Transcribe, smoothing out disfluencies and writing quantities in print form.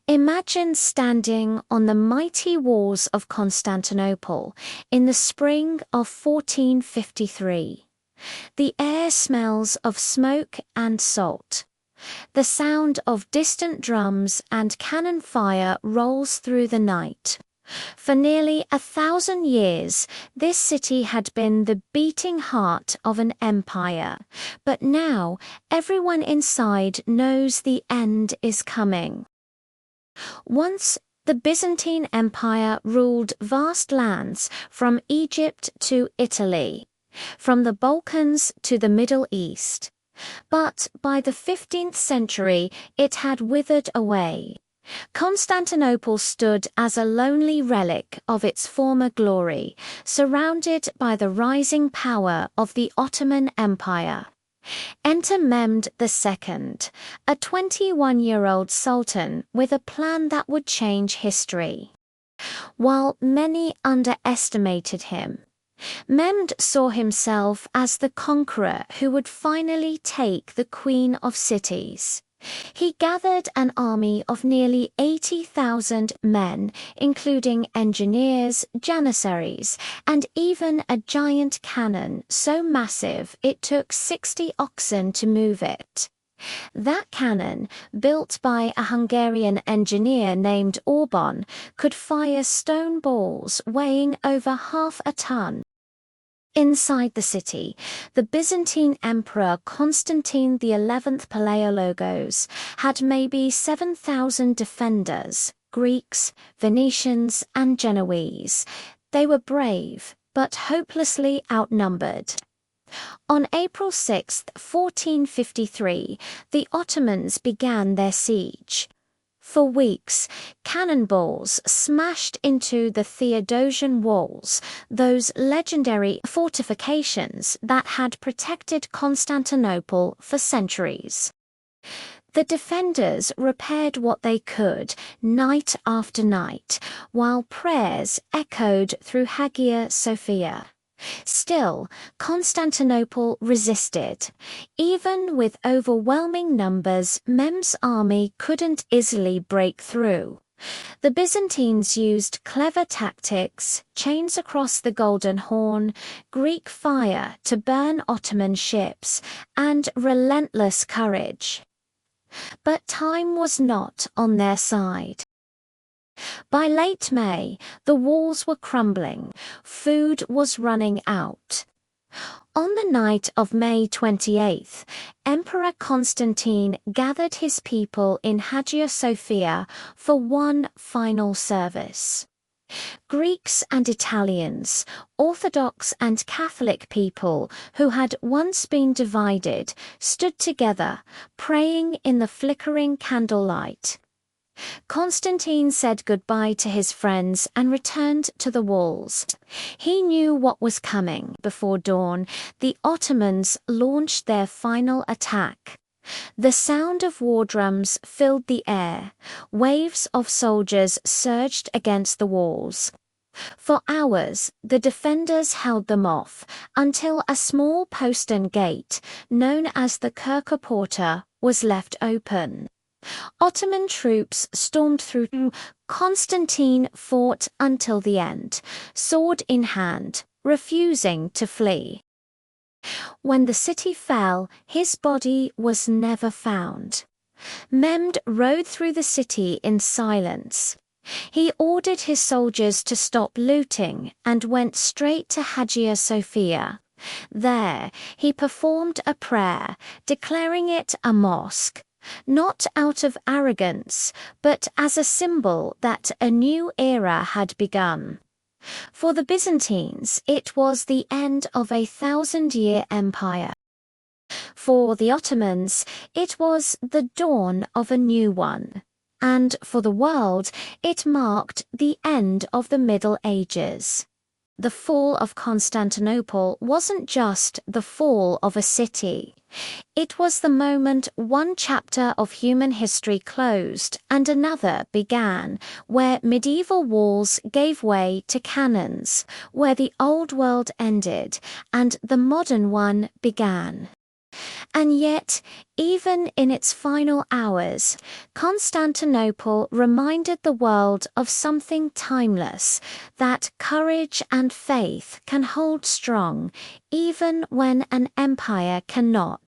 Imagine standing on the mighty walls of Constantinople in the spring of 1453. The air smells of smoke and salt. The sound of distant drums and cannon fire rolls through the night. For nearly 1,000 years, this city had been the beating heart of an empire, but now everyone inside knows the end is coming. Once, the Byzantine Empire ruled vast lands from Egypt to Italy, from the Balkans to the Middle East. But by the 15th century, it had withered away. Constantinople stood as a lonely relic of its former glory, surrounded by the rising power of the Ottoman Empire. Enter Mehmed II, a 21-year-old sultan with a plan that would change history. While many underestimated him, Mehmed saw himself as the conqueror who would finally take the Queen of Cities. He gathered an army of nearly 80,000 men, including engineers, janissaries, and even a giant cannon so massive it took 60 oxen to move it. That cannon, built by a Hungarian engineer named Orban, could fire stone balls weighing over half a ton. Inside the city, the Byzantine Emperor Constantine XI Palaiologos had maybe 7,000 defenders, Greeks, Venetians, and Genoese. They were brave, but hopelessly outnumbered. On April 6, 1453, the Ottomans began their siege. For weeks, cannonballs smashed into the Theodosian walls, those legendary fortifications that had protected Constantinople for centuries. The defenders repaired what they could, night after night, while prayers echoed through Hagia Sophia. Still, Constantinople resisted. Even with overwhelming numbers, Mehmed's army couldn't easily break through. The Byzantines used clever tactics, chains across the Golden Horn, Greek fire to burn Ottoman ships, and relentless courage. But time was not on their side. By late May, the walls were crumbling, food was running out. On the night of May 28th, Emperor Constantine gathered his people in Hagia Sophia for one final service. Greeks and Italians, Orthodox and Catholic people who had once been divided, stood together, praying in the flickering candlelight. Constantine said goodbye to his friends and returned to the walls. He knew what was coming. Before dawn, the Ottomans launched their final attack. The sound of war drums filled the air. Waves of soldiers surged against the walls. For hours, the defenders held them off, until a small postern gate, known as the Kerkerporta, was left open. Ottoman troops stormed through. Constantine fought until the end, sword in hand, refusing to flee. When the city fell, his body was never found. Mehmed rode through the city in silence. He ordered his soldiers to stop looting and went straight to Hagia Sophia. There, he performed a prayer, declaring it a mosque. Not out of arrogance, but as a symbol that a new era had begun. For the Byzantines, it was the end of a 1,000-year empire. For the Ottomans, it was the dawn of a new one. And for the world, it marked the end of the Middle Ages. The fall of Constantinople wasn't just the fall of a city. It was the moment one chapter of human history closed and another began, where medieval walls gave way to cannons, where the old world ended and the modern one began. And yet, even in its final hours, Constantinople reminded the world of something timeless, that courage and faith can hold strong even when an empire cannot.